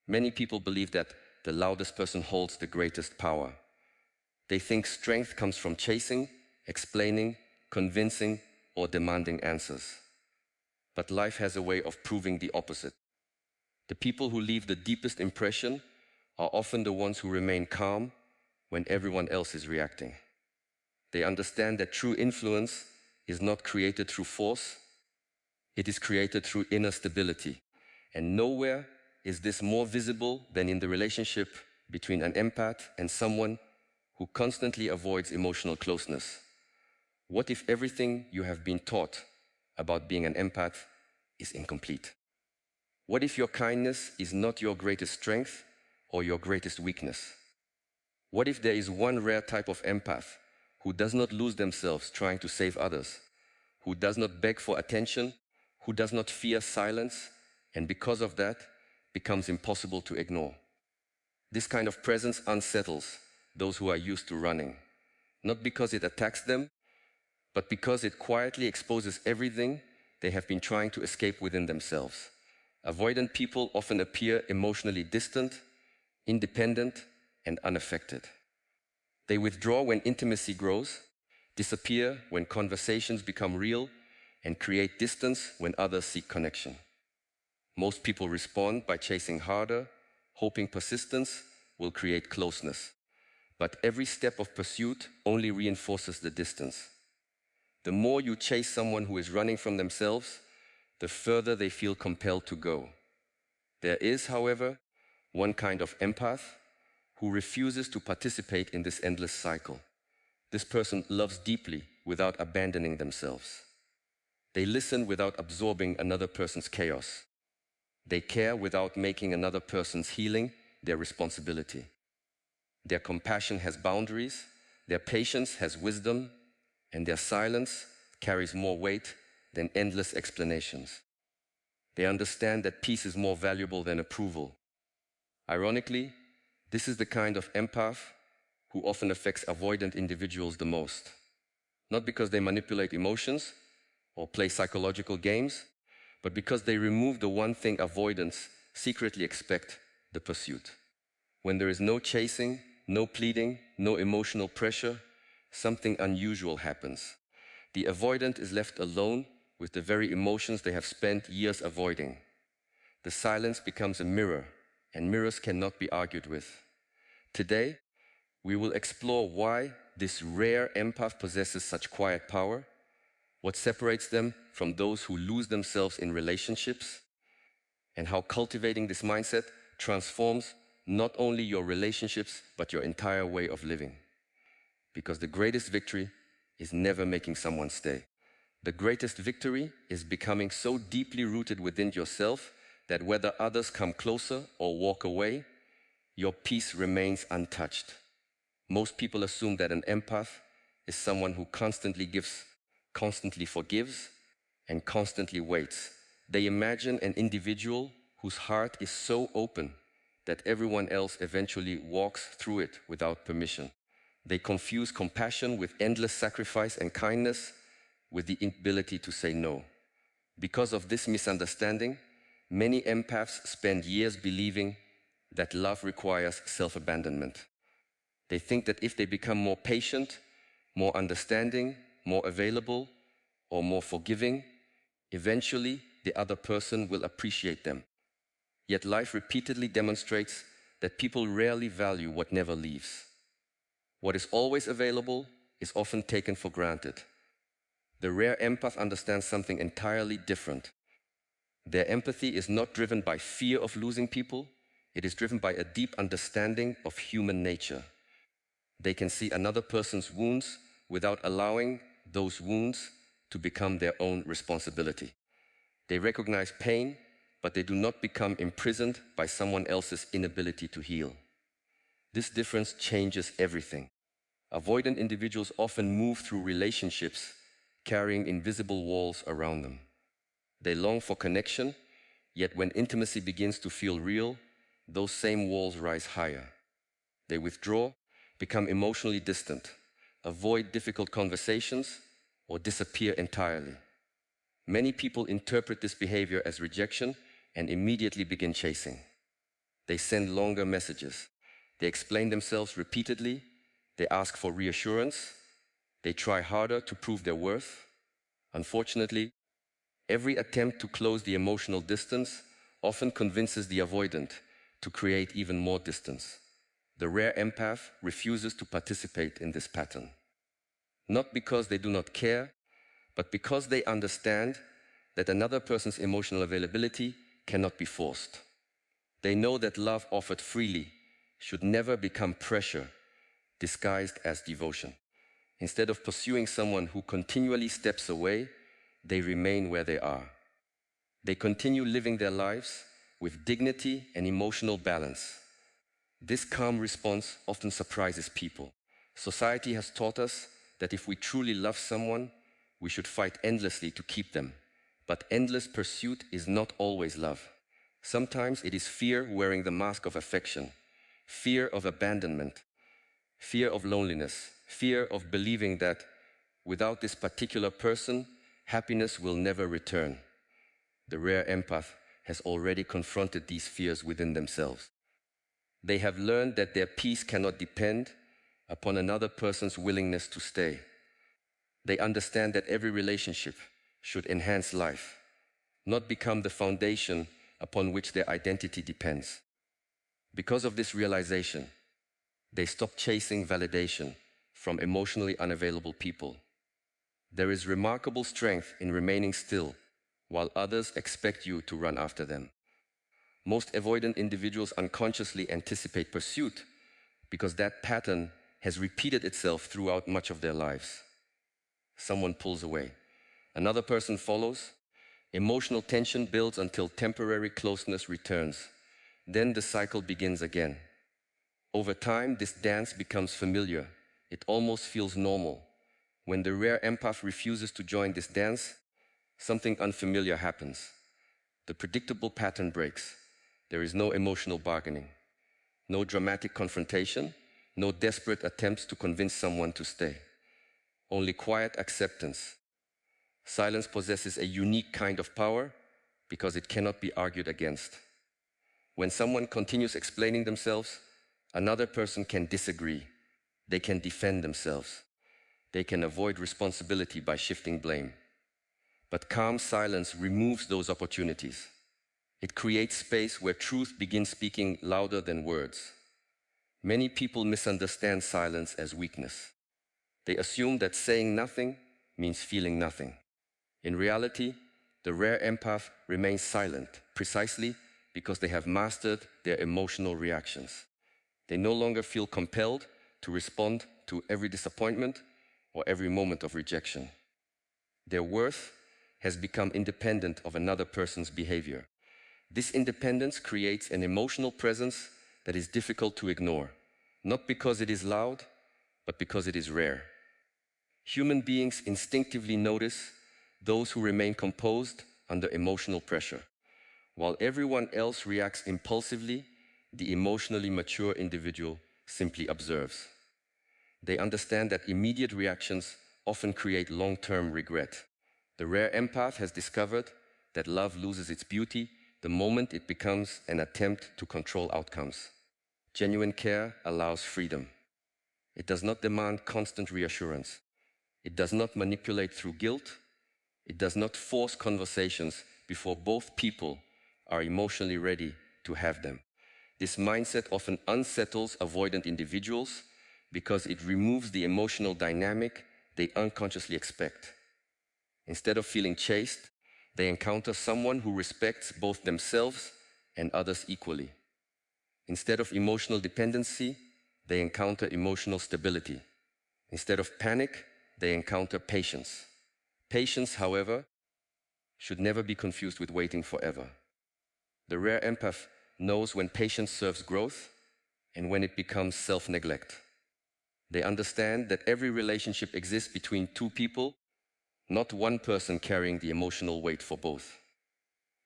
Many people believe that the loudest person holds the greatest power. They think strength comes from chasing, explaining, convincing, or demanding answers. But life has a way of proving the opposite. The people who leave the deepest impression are often the ones who remain calm when everyone else is reacting. They understand that true influence is not created through force, it is created through inner stability. And nowhere is this more visible than in the relationship between an empath and someone who constantly avoids emotional closeness. What if everything you have been taught about being an empath is incomplete? What if your kindness is not your greatest strength or your greatest weakness? What if there is one rare type of empath who does not lose themselves trying to save others, who does not beg for attention, who does not fear silence, and because of that, becomes impossible to ignore? This kind of presence unsettles those who are used to running, not because it attacks them, but because it quietly exposes everything they have been trying to escape within themselves. Avoidant people often appear emotionally distant, independent, and unaffected. They withdraw when intimacy grows, disappear when conversations become real, and create distance when others seek connection. Most people respond by chasing harder, hoping persistence will create closeness. But every step of pursuit only reinforces the distance. The more you chase someone who is running from themselves, the further they feel compelled to go. There is, however, one kind of empath who refuses to participate in this endless cycle. This person loves deeply without abandoning themselves. They listen without absorbing another person's chaos. They care without making another person's healing their responsibility. Their compassion has boundaries, their patience has wisdom, and their silence carries more weight than endless explanations. They understand that peace is more valuable than approval. Ironically, this is the kind of empath who often affects avoidant individuals the most. Not because they manipulate emotions or play psychological games, but because they remove the one thing avoidants secretly expect: the pursuit. When there is no chasing, no pleading, no emotional pressure, something unusual happens. The avoidant is left alone with the very emotions they have spent years avoiding. The silence becomes a mirror, and mirrors cannot be argued with. Today, we will explore why this rare empath possesses such quiet power, what separates them from those who lose themselves in relationships, and how cultivating this mindset transforms not only your relationships, but your entire way of living. Because the greatest victory is never making someone stay. The greatest victory is becoming so deeply rooted within yourself that whether others come closer or walk away, your peace remains untouched. Most people assume that an empath is someone who constantly gives, constantly forgives, and constantly waits. They imagine an individual whose heart is so open that everyone else eventually walks through it without permission. They confuse compassion with endless sacrifice and kindness with the inability to say no. Because of this misunderstanding, many empaths spend years believing that love requires self-abandonment. They think that if they become more patient, more understanding, more available, or more forgiving, eventually the other person will appreciate them. Yet life repeatedly demonstrates that people rarely value what never leaves. What is always available is often taken for granted. The rare empath understands something entirely different. Their empathy is not driven by fear of losing people, it is driven by a deep understanding of human nature. They can see another person's wounds without allowing those wounds to become their own responsibility. They recognize pain, but they do not become imprisoned by someone else's inability to heal. This difference changes everything. Avoidant individuals often move through relationships carrying invisible walls around them. They long for connection, yet when intimacy begins to feel real, those same walls rise higher. They withdraw, become emotionally distant, avoid difficult conversations, or disappear entirely. Many people interpret this behavior as rejection and immediately begin chasing. They send longer messages. They explain themselves repeatedly. They ask for reassurance. They try harder to prove their worth. Unfortunately, every attempt to close the emotional distance often convinces the avoidant to create even more distance. The rare empath refuses to participate in this pattern. Not because they do not care, but because they understand that another person's emotional availability cannot be forced. They know that love offered freely should never become pressure disguised as devotion. Instead of pursuing someone who continually steps away, they remain where they are. They continue living their lives with dignity and emotional balance. This calm response often surprises people. Society has taught us that if we truly love someone, we should fight endlessly to keep them. But endless pursuit is not always love. Sometimes it is fear wearing the mask of affection, fear of abandonment, fear of loneliness, fear of believing that without this particular person, happiness will never return. The rare empath has already confronted these fears within themselves. They have learned that their peace cannot depend upon another person's willingness to stay. They understand that every relationship should enhance life, not become the foundation upon which their identity depends. Because of this realization, they stop chasing validation from emotionally unavailable people. There is remarkable strength in remaining still while others expect you to run after them. Most avoidant individuals unconsciously anticipate pursuit because that pattern has repeated itself throughout much of their lives. Someone pulls away. Another person follows. Emotional tension builds until temporary closeness returns. Then the cycle begins again. Over time, this dance becomes familiar. It almost feels normal. When the rare empath refuses to join this dance, something unfamiliar happens. The predictable pattern breaks. There is no emotional bargaining, no dramatic confrontation, no desperate attempts to convince someone to stay. Only quiet acceptance. Silence possesses a unique kind of power because it cannot be argued against. When someone continues explaining themselves, another person can disagree. They can defend themselves. They can avoid responsibility by shifting blame. But calm silence removes those opportunities. It creates space where truth begins speaking louder than words. Many people misunderstand silence as weakness. They assume that saying nothing means feeling nothing. In reality, the rare empath remains silent precisely because they have mastered their emotional reactions. They no longer feel compelled to respond to every disappointment or every moment of rejection. Their worth has become independent of another person's behavior. This independence creates an emotional presence that is difficult to ignore, not because it is loud, but because it is rare. Human beings instinctively notice those who remain composed under emotional pressure. While everyone else reacts impulsively, the emotionally mature individual simply observes. They understand that immediate reactions often create long-term regret. The rare empath has discovered that love loses its beauty the moment it becomes an attempt to control outcomes. Genuine care allows freedom. It does not demand constant reassurance. It does not manipulate through guilt. It does not force conversations before both people are emotionally ready to have them. This mindset often unsettles avoidant individuals because it removes the emotional dynamic they unconsciously expect. Instead of feeling chased, they encounter someone who respects both themselves and others equally. Instead of emotional dependency, they encounter emotional stability. Instead of panic, they encounter patience. Patience, however, should never be confused with waiting forever. The rare empath knows when patience serves growth and when it becomes self-neglect. They understand that every relationship exists between two people, not one person carrying the emotional weight for both.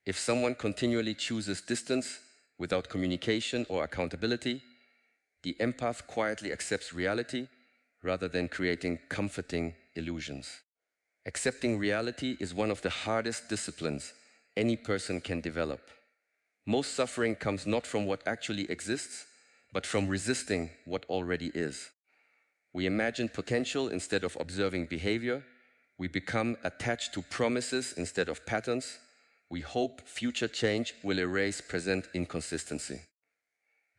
If someone continually chooses distance without communication or accountability, the empath quietly accepts reality rather than creating comforting illusions. Accepting reality is one of the hardest disciplines any person can develop. Most suffering comes not from what actually exists, but from resisting what already is. We imagine potential instead of observing behavior. We become attached to promises instead of patterns. We hope future change will erase present inconsistency.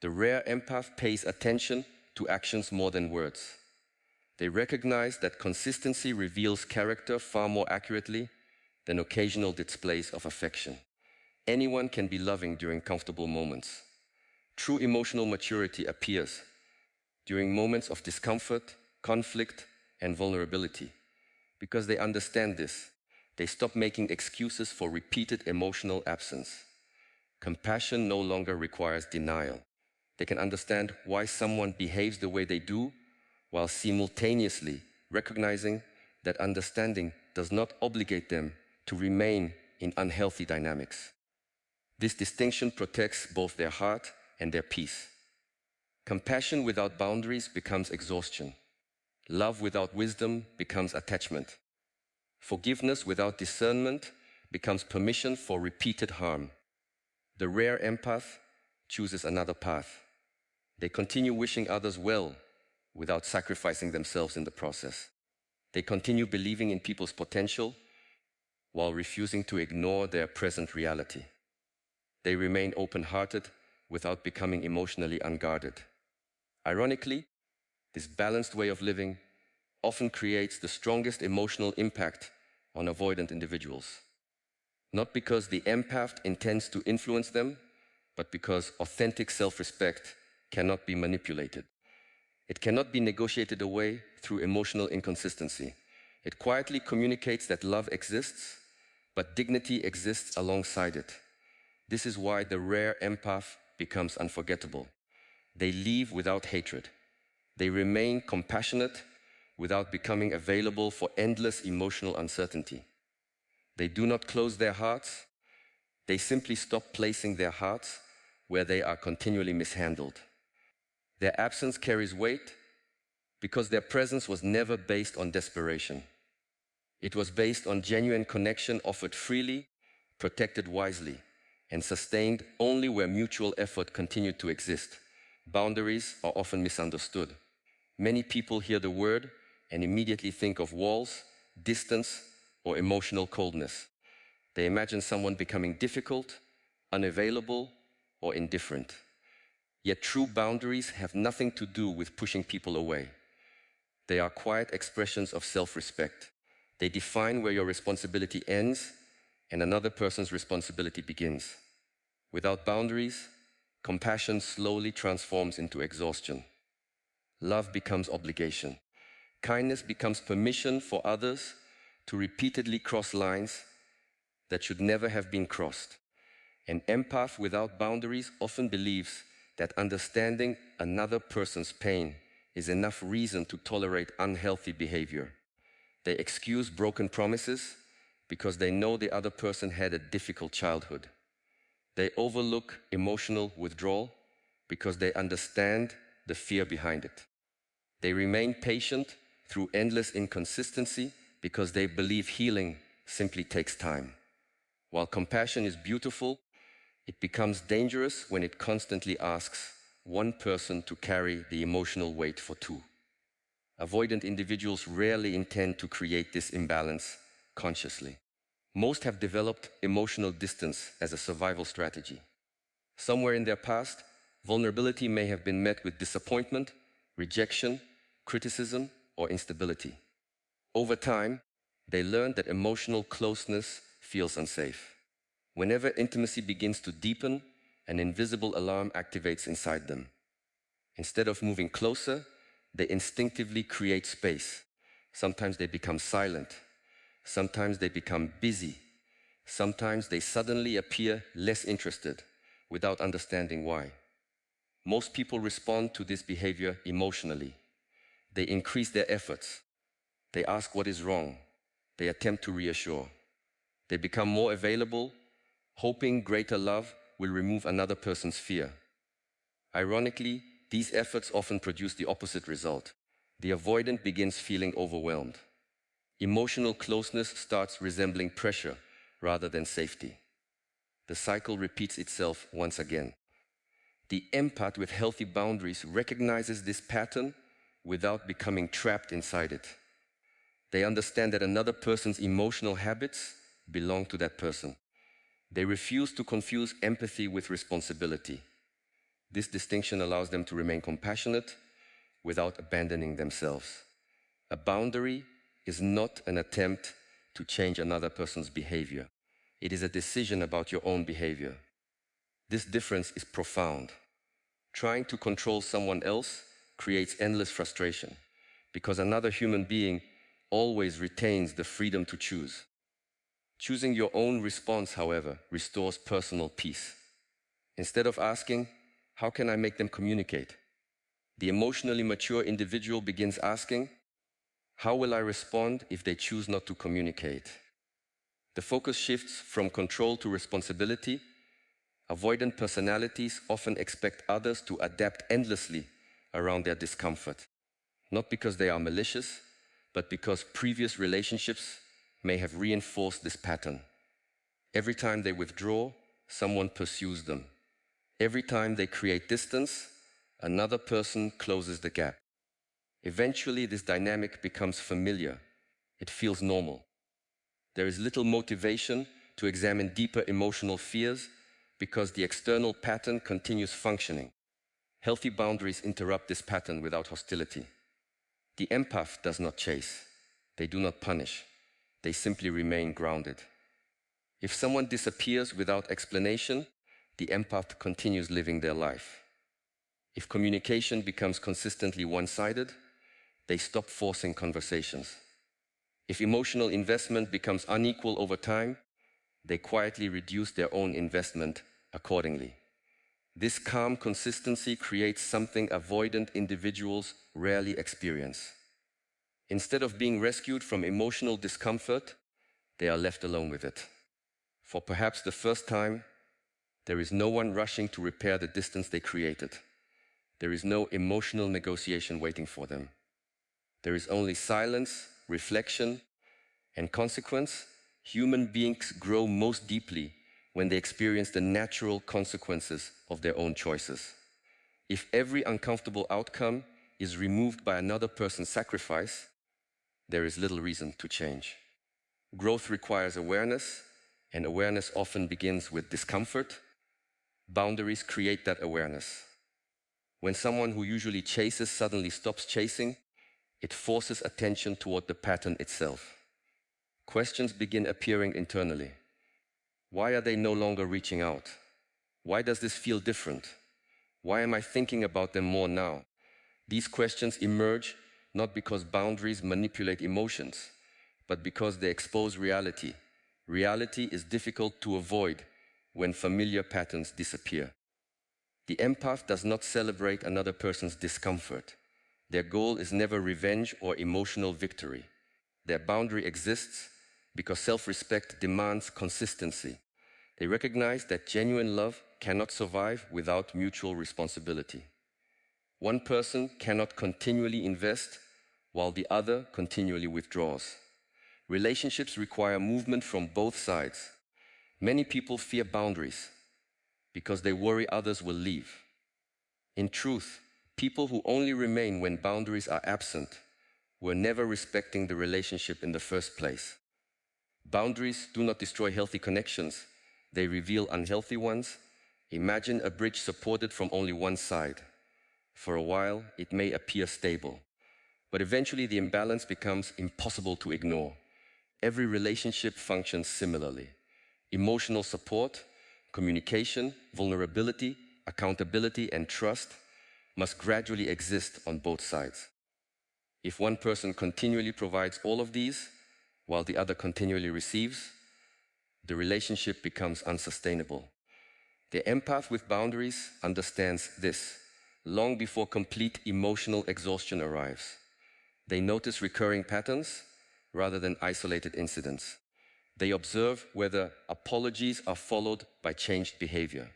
The rare empath pays attention to actions more than words. They recognize that consistency reveals character far more accurately than occasional displays of affection. Anyone can be loving during comfortable moments. True emotional maturity appears during moments of discomfort, conflict, and vulnerability. Because they understand this, they stop making excuses for repeated emotional absence. Compassion no longer requires denial. They can understand why someone behaves the way they do, while simultaneously recognizing that understanding does not obligate them to remain in unhealthy dynamics. This distinction protects both their heart and their peace. Compassion without boundaries becomes exhaustion. Love without wisdom becomes attachment. Forgiveness without discernment becomes permission for repeated harm. The rare empath chooses another path. They continue wishing others well without sacrificing themselves in the process. They continue believing in people's potential while refusing to ignore their present reality. They remain open-hearted without becoming emotionally unguarded. Ironically, this balanced way of living often creates the strongest emotional impact on avoidant individuals. Not because the empath intends to influence them, but because authentic self-respect cannot be manipulated. It cannot be negotiated away through emotional inconsistency. It quietly communicates that love exists, but dignity exists alongside it. This is why the rare empath becomes unforgettable. They leave without hatred. They remain compassionate without becoming available for endless emotional uncertainty. They do not close their hearts. They simply stop placing their hearts where they are continually mishandled. Their absence carries weight because their presence was never based on desperation. It was based on genuine connection offered freely, protected wisely, and sustained only where mutual effort continued to exist. Boundaries are often misunderstood. Many people hear the word and immediately think of walls, distance, or emotional coldness. They imagine someone becoming difficult, unavailable, or indifferent. Yet true boundaries have nothing to do with pushing people away. They are quiet expressions of self-respect. They define where your responsibility ends and another person's responsibility begins. Without boundaries, compassion slowly transforms into exhaustion. Love becomes obligation. Kindness becomes permission for others to repeatedly cross lines that should never have been crossed. An empath without boundaries often believes that understanding another person's pain is enough reason to tolerate unhealthy behavior. They excuse broken promises because they know the other person had a difficult childhood. They overlook emotional withdrawal because they understand the fear behind it. They remain patient through endless inconsistency because they believe healing simply takes time. While compassion is beautiful, it becomes dangerous when it constantly asks one person to carry the emotional weight for two. Avoidant individuals rarely intend to create this imbalance consciously. Most have developed emotional distance as a survival strategy. Somewhere in their past, vulnerability may have been met with disappointment, rejection, criticism, or instability. Over time, they learned that emotional closeness feels unsafe. Whenever intimacy begins to deepen, an invisible alarm activates inside them. Instead of moving closer, they instinctively create space. Sometimes they become silent. Sometimes they become busy. Sometimes they suddenly appear less interested without understanding why. Most people respond to this behavior emotionally. They increase their efforts. They ask what is wrong. They attempt to reassure. They become more available, hoping greater love will remove another person's fear. Ironically, these efforts often produce the opposite result. The avoidant begins feeling overwhelmed. Emotional closeness starts resembling pressure rather than safety. the cycle repeats itself once again. The empath with healthy boundaries recognizes this pattern without becoming trapped inside it. They understand that another person's emotional habits belong to that person. They refuse to confuse empathy with responsibility. This distinction allows them to remain compassionate without abandoning themselves. A boundary is not an attempt to change another person's behavior. It is a decision about your own behavior. This difference is profound. Trying to control someone else creates endless frustration because another human being always retains the freedom to choose. Choosing your own response, however, restores personal peace. Instead of asking, "How can I make them communicate?" the emotionally mature individual begins asking, "How will I respond if they choose not to communicate?" The focus shifts from control to responsibility. Avoidant personalities often expect others to adapt endlessly around their discomfort, not because they are malicious, but because previous relationships may have reinforced this pattern. Every time they withdraw, someone pursues them. Every time they create distance, another person closes the gap. Eventually, this dynamic becomes familiar. It feels normal. There is little motivation to examine deeper emotional fears because the external pattern continues functioning. Healthy boundaries interrupt this pattern without hostility. The empath does not chase. They do not punish. They simply remain grounded. If someone disappears without explanation, the empath continues living their life. If communication becomes consistently one-sided, they stop forcing conversations. If emotional investment becomes unequal over time, they quietly reduce their own investment accordingly. This calm consistency creates something avoidant individuals rarely experience. Instead of being rescued from emotional discomfort, they are left alone with it. For perhaps the first time, there is no one rushing to repair the distance they created. There is no emotional negotiation waiting for them. There is only silence, reflection, and consequence. Human beings grow most deeply when they experience the natural consequences of their own choices. If every uncomfortable outcome is removed by another person's sacrifice, there is little reason to change. Growth requires awareness, and awareness often begins with discomfort. Boundaries create that awareness. When someone who usually chases suddenly stops chasing, it forces attention toward the pattern itself. Questions begin appearing internally. Why are they no longer reaching out? Why does this feel different? Why am I thinking about them more now? These questions emerge not because boundaries manipulate emotions, but because they expose reality. Reality is difficult to avoid when familiar patterns disappear. The empath does not celebrate another person's discomfort. Their goal is never revenge or emotional victory. Their boundary exists because self-respect demands consistency. They recognize that genuine love cannot survive without mutual responsibility. One person cannot continually invest while the other continually withdraws. Relationships require movement from both sides. Many people fear boundaries because they worry others will leave. In truth, people who only remain when boundaries are absent were never respecting the relationship in the first place. Boundaries do not destroy healthy connections, they reveal unhealthy ones. Imagine a bridge supported from only one side. For a while, it may appear stable, but eventually the imbalance becomes impossible to ignore. Every relationship functions similarly. Emotional support, communication, vulnerability, accountability, and trust must gradually exist on both sides. If one person continually provides all of these, while the other continually receives, the relationship becomes unsustainable. The empath with boundaries understands this long before complete emotional exhaustion arrives. They notice recurring patterns rather than isolated incidents. They observe whether apologies are followed by changed behavior.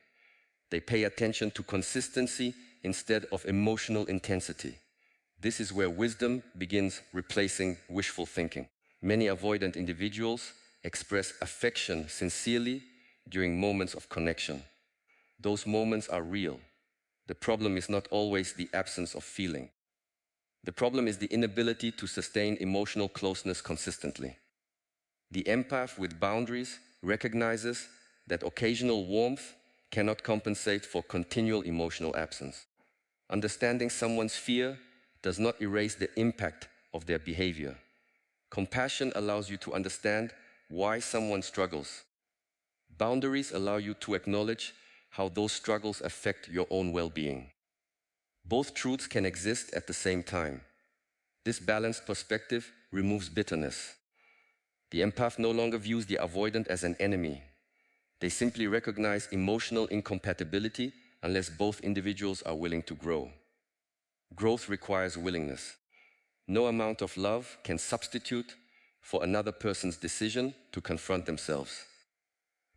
They pay attention to consistency instead of emotional intensity. This is where wisdom begins replacing wishful thinking. Many avoidant individuals express affection sincerely during moments of connection. Those moments are real. The problem is not always the absence of feeling. The problem is the inability to sustain emotional closeness consistently. The empath with boundaries recognizes that occasional warmth cannot compensate for continual emotional absence. Understanding someone's fear does not erase the impact of their behavior. Compassion allows you to understand why someone struggles. Boundaries allow you to acknowledge how those struggles affect your own well-being. Both truths can exist at the same time. This balanced perspective removes bitterness. The empath no longer views the avoidant as an enemy. They simply recognize emotional incompatibility unless both individuals are willing to grow. Growth requires willingness. No amount of love can substitute for another person's decision to confront themselves.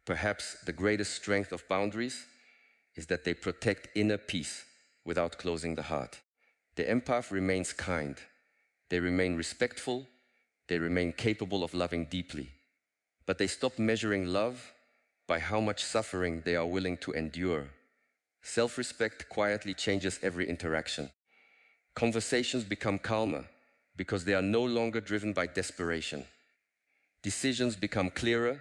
Perhaps the greatest strength of boundaries is that they protect inner peace without closing the heart. The empath remains kind. They remain respectful. They remain capable of loving deeply. But they stop measuring love by how much suffering they are willing to endure. Self-respect quietly changes every interaction. Conversations become calmer because they are no longer driven by desperation. Decisions become clearer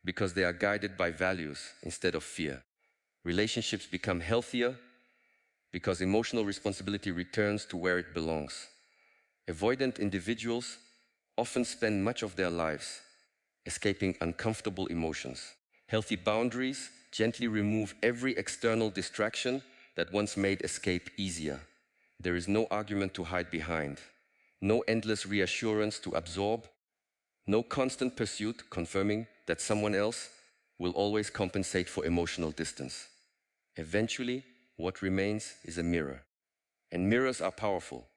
because they are guided by values instead of fear. Relationships become healthier because emotional responsibility returns to where it belongs. Avoidant individuals often spend much of their lives escaping uncomfortable emotions. Healthy boundaries gently remove every external distraction that once made escape easier. There is no argument to hide behind, no endless reassurance to absorb, no constant pursuit confirming that someone else will always compensate for emotional distance. Eventually, what remains is a mirror. And mirrors are powerful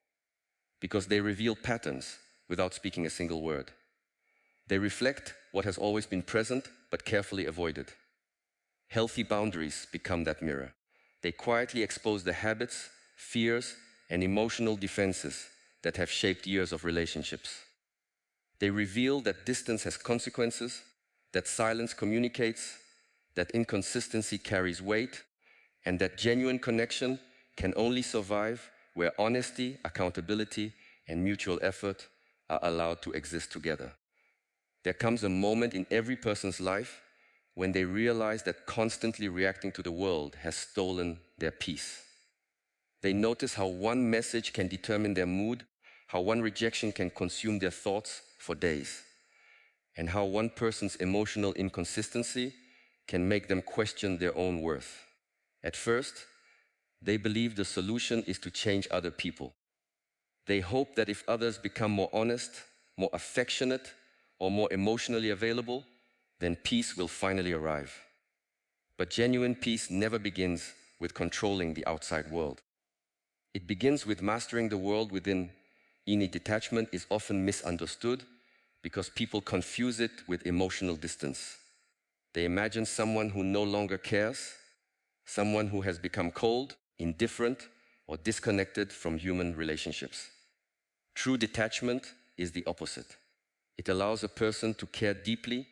because they reveal patterns without speaking a single word. They reflect what has always been present but carefully avoided. Healthy boundaries become that mirror. They quietly expose the habits, fears, and emotional defenses that have shaped years of relationships. They reveal that distance has consequences, that silence communicates, that inconsistency carries weight, and that genuine connection can only survive where honesty, accountability, and mutual effort are allowed to exist together. There comes a moment in every person's life when they realize that constantly reacting to the world has stolen their peace. They notice how one message can determine their mood, how one rejection can consume their thoughts for days, and how one person's emotional inconsistency can make them question their own worth. At first, they believe the solution is to change other people. They hope that if others become more honest, more affectionate, or more emotionally available, then peace will finally arrive. But genuine peace never begins with controlling the outside world. It begins with mastering the world within. Detachment is often misunderstood because people confuse it with emotional distance. They imagine someone who no longer cares, someone who has become cold, indifferent, or disconnected from human relationships. True detachment is the opposite. It allows a person to care deeply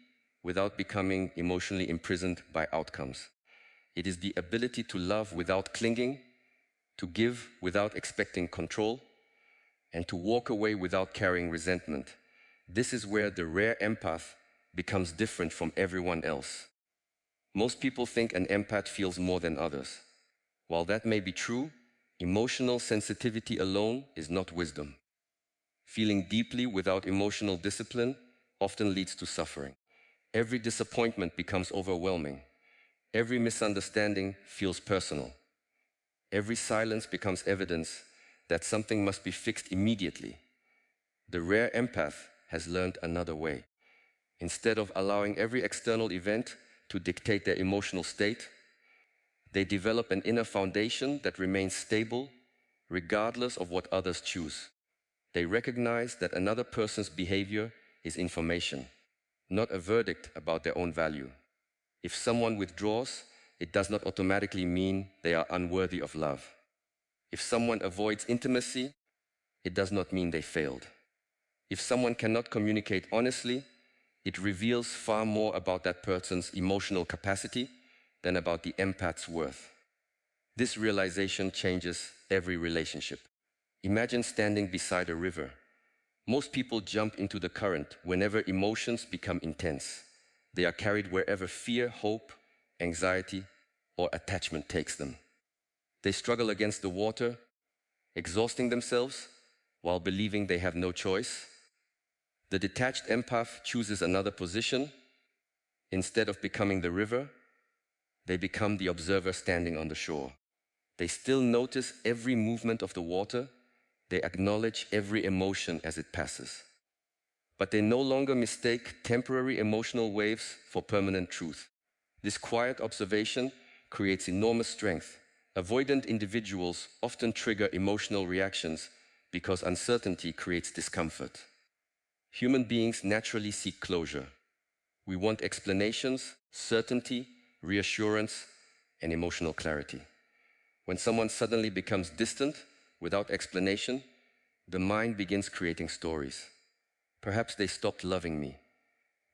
without becoming emotionally imprisoned by outcomes. It is the ability to love without clinging, to give without expecting control, and to walk away without carrying resentment. This is where the rare empath becomes different from everyone else. Most people think an empath feels more than others. While that may be true, emotional sensitivity alone is not wisdom. Feeling deeply without emotional discipline often leads to suffering. Every disappointment becomes overwhelming. Every misunderstanding feels personal. Every silence becomes evidence that something must be fixed immediately. The rare empath has learned another way. Instead of allowing every external event to dictate their emotional state, they develop an inner foundation that remains stable regardless of what others choose. They recognize that another person's behavior is information, not a verdict about their own value. If someone withdraws, it does not automatically mean they are unworthy of love. If someone avoids intimacy, it does not mean they failed. If someone cannot communicate honestly, It reveals far more about that person's emotional capacity than about the empath's worth. This realization changes every relationship. Imagine standing beside a river. Most people jump into the current whenever emotions become intense. They are carried wherever fear, hope, anxiety, or attachment takes them. They struggle against the water, exhausting themselves while believing they have no choice. The detached empath chooses another position. Instead of becoming the river, they become the observer standing on the shore. They still notice every movement of the water. They acknowledge every emotion as it passes. But they no longer mistake temporary emotional waves for permanent truth. This quiet observation creates enormous strength. Avoidant individuals often trigger emotional reactions because uncertainty creates discomfort. Human beings naturally seek closure. We want explanations, certainty, reassurance, and emotional clarity. When someone suddenly becomes distant, without explanation, the mind begins creating stories. Perhaps they stopped loving me.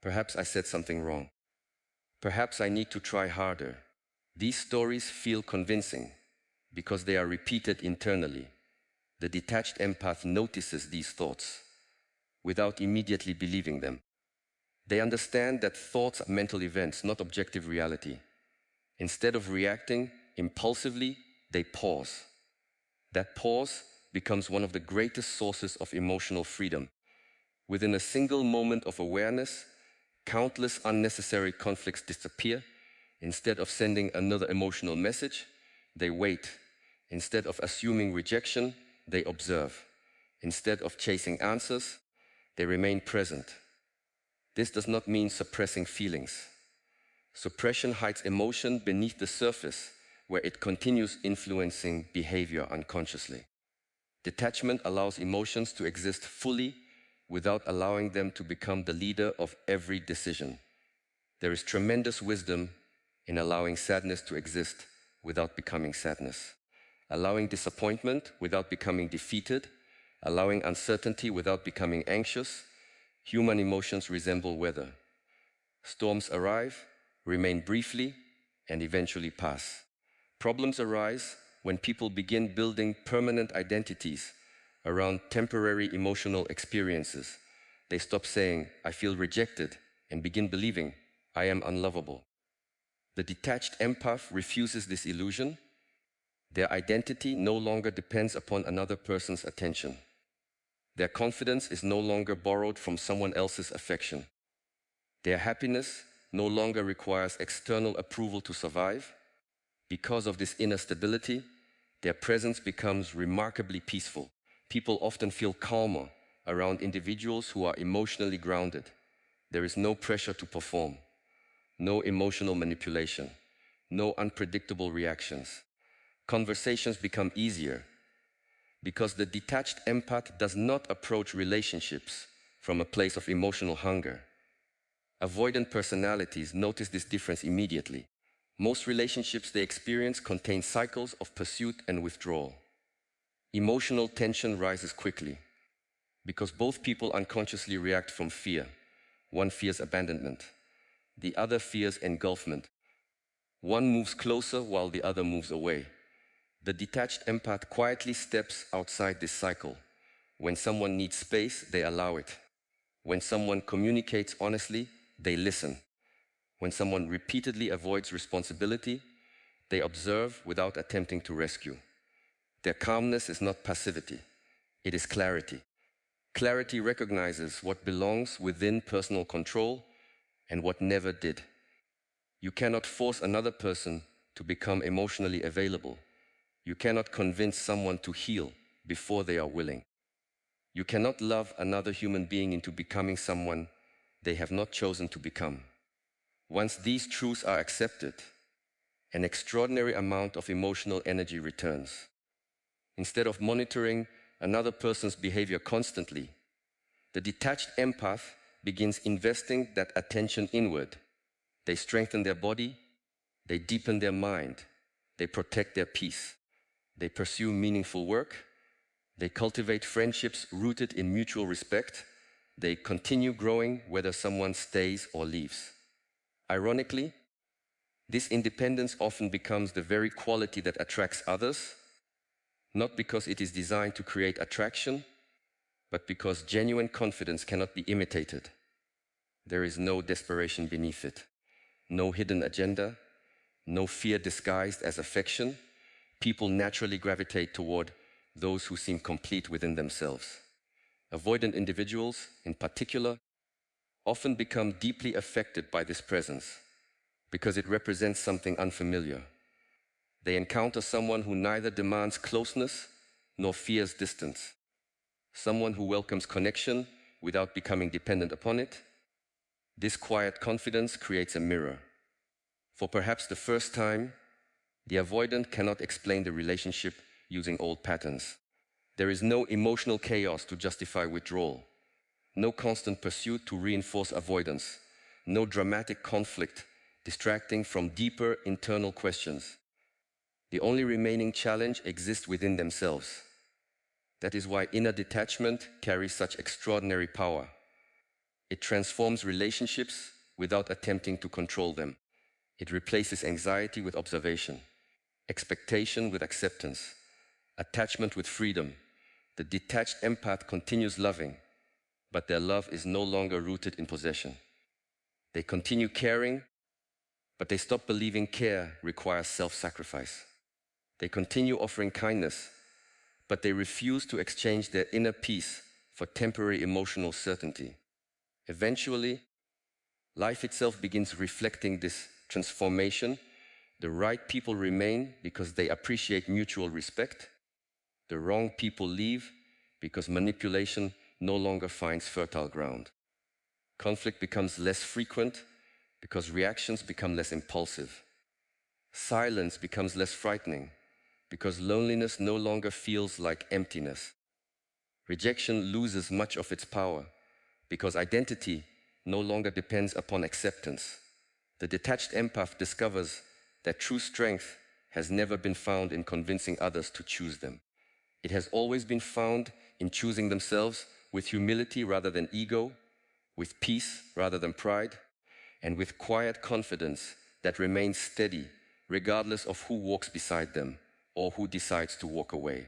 Perhaps I said something wrong. Perhaps I need to try harder. These stories feel convincing because they are repeated internally. The detached empath notices these thoughts without immediately believing them. They understand that thoughts are mental events, not objective reality. Instead of reacting impulsively, they pause. That pause becomes one of the greatest sources of emotional freedom. Within a single moment of awareness, countless unnecessary conflicts disappear. Instead of sending another emotional message, they wait. Instead of assuming rejection, they observe. Instead of chasing answers, they remain present. This does not mean suppressing feelings. Suppression hides emotion beneath the surface, where it continues influencing behavior unconsciously. Detachment allows emotions to exist fully without allowing them to become the leader of every decision. There is tremendous wisdom in allowing sadness to exist without becoming sadness, allowing disappointment without becoming defeated, allowing uncertainty without becoming anxious. Human emotions resemble weather. Storms arrive, remain briefly, and eventually pass. Problems arise when people begin building permanent identities around temporary emotional experiences. They stop saying, "I feel rejected," and begin believing, "I am unlovable." The detached empath refuses this illusion. Their identity no longer depends upon another person's attention. Their confidence is no longer borrowed from someone else's affection. Their happiness no longer requires external approval to survive. Because of this inner stability, their presence becomes remarkably peaceful. People often feel calmer around individuals who are emotionally grounded. There is no pressure to perform, no emotional manipulation, no unpredictable reactions. Conversations become easier because the detached empath does not approach relationships from a place of emotional hunger. Avoidant personalities notice this difference immediately. Most relationships they experience contain cycles of pursuit and withdrawal. Emotional tension rises quickly because both people unconsciously react from fear. One fears abandonment, the other fears engulfment. One moves closer while the other moves away. The detached empath quietly steps outside this cycle. When someone needs space, they allow it. When someone communicates honestly, they listen. When someone repeatedly avoids responsibility, they observe without attempting to rescue. Their calmness is not passivity, it is clarity. Clarity recognizes what belongs within personal control and what never did. You cannot force another person to become emotionally available. You cannot convince someone to heal before they are willing. You cannot love another human being into becoming someone they have not chosen to become. Once these truths are accepted, an extraordinary amount of emotional energy returns. Instead of monitoring another person's behavior constantly, the detached empath begins investing that attention inward. They strengthen their body, they deepen their mind, they protect their peace, they pursue meaningful work, they cultivate friendships rooted in mutual respect, They continue growing whether someone stays or leaves. Ironically, this independence often becomes the very quality that attracts others, not because it is designed to create attraction, but because genuine confidence cannot be imitated. There is no desperation beneath it, no hidden agenda, no fear disguised as affection. People naturally gravitate toward those who seem complete within themselves. Avoidant individuals, in particular, often become deeply affected by this presence because it represents something unfamiliar. They encounter someone who neither demands closeness nor fears distance, someone who welcomes connection without becoming dependent upon it. This quiet confidence creates a mirror. For perhaps the first time, the avoidant cannot explain the relationship using old patterns. There is no emotional chaos to justify withdrawal, no constant pursuit to reinforce avoidance, no dramatic conflict distracting from deeper internal questions. The only remaining challenge exists within themselves. That is why inner detachment carries such extraordinary power. It transforms relationships without attempting to control them. It replaces anxiety with observation, expectation with acceptance, attachment with freedom. The detached empath continues loving, but their love is no longer rooted in possession. They continue caring, but they stop believing care requires self-sacrifice. They continue offering kindness, but they refuse to exchange their inner peace for temporary emotional certainty. Eventually, life itself begins reflecting this transformation. The right people remain because they appreciate mutual respect. The wrong people leave because manipulation no longer finds fertile ground. Conflict becomes less frequent because reactions become less impulsive. Silence becomes less frightening because loneliness no longer feels like emptiness. Rejection loses much of its power because identity no longer depends upon acceptance. The detached empath discovers that true strength has never been found in convincing others to choose them. It has always been found in choosing themselves with humility rather than ego, with peace rather than pride, and with quiet confidence that remains steady regardless of who walks beside them or who decides to walk away.